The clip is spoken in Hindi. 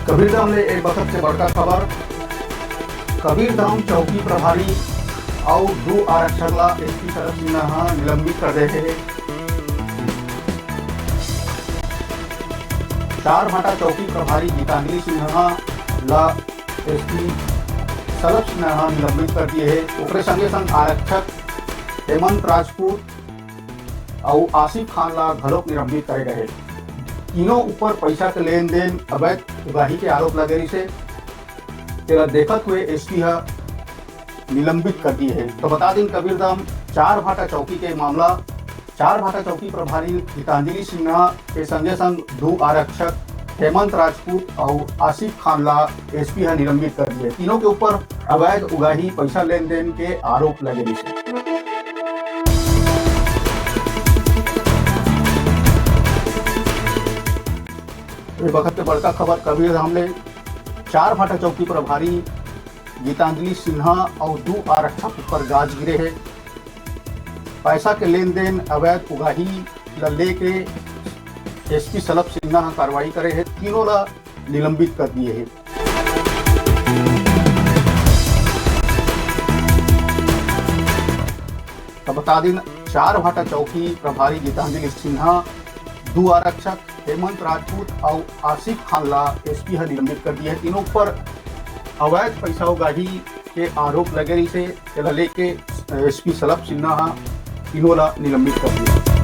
कबीरधाम ले एक वक्त से बड़का खबर। कबीरधाम चौकी प्रभारी और 2 आरक्षक ला एसपी शरद सिन्हा निलंबित कर दे है। 4 भाटा चौकी प्रभारी गीतांजलि सिन्हा ला एसपी शरद सिन्हा निलंबित कर दिए है। ओकरे संगे संग आरक्षक हेमंत राजपूत और आसिफ खान ला घलोक निलंबित करे गए। तीनों ऊपर पैसा के लेन देन अवैध उगाही के आरोप लगे से तेरा देखत हुए एसपी निलंबित कर दिए है। तो बता दें कबीरधाम 4 भाटा चौकी के मामला 4 भाटा चौकी प्रभारी गीतांजलि सिन्हा के संगे संग 2 आरक्षक हेमंत राजपूत और आसिफ खान ला एसपी निलंबित कर दिए। तीनों के ऊपर अवैध उगाही पैसा लेन देन के आरोप लगे से। वक्त बड़का खबर कबीरधाम ले 4 भाटा चौकी प्रभारी गीतांजलि सिन्हा और 2 आरक्षक ऊपर गाज गिरे है। पैसा के लेन देन अवैध उगाही लेके एसपी शरद सिन्हा कार्रवाई करे है। तीनों ला निलंबित कर दिए है। तो बता दें 4 भाटा चौकी प्रभारी गीतांजलि सिन्हा 2 आरक्षक हेमंत राजपूत और आसिफ खान ला एसपी निलंबित कर दिया है। तीनों पर अवैध पैसा उगाही के आरोप लगे से लेके एसपी शरद सिन्हा तीनों ला निलंबित कर दिया।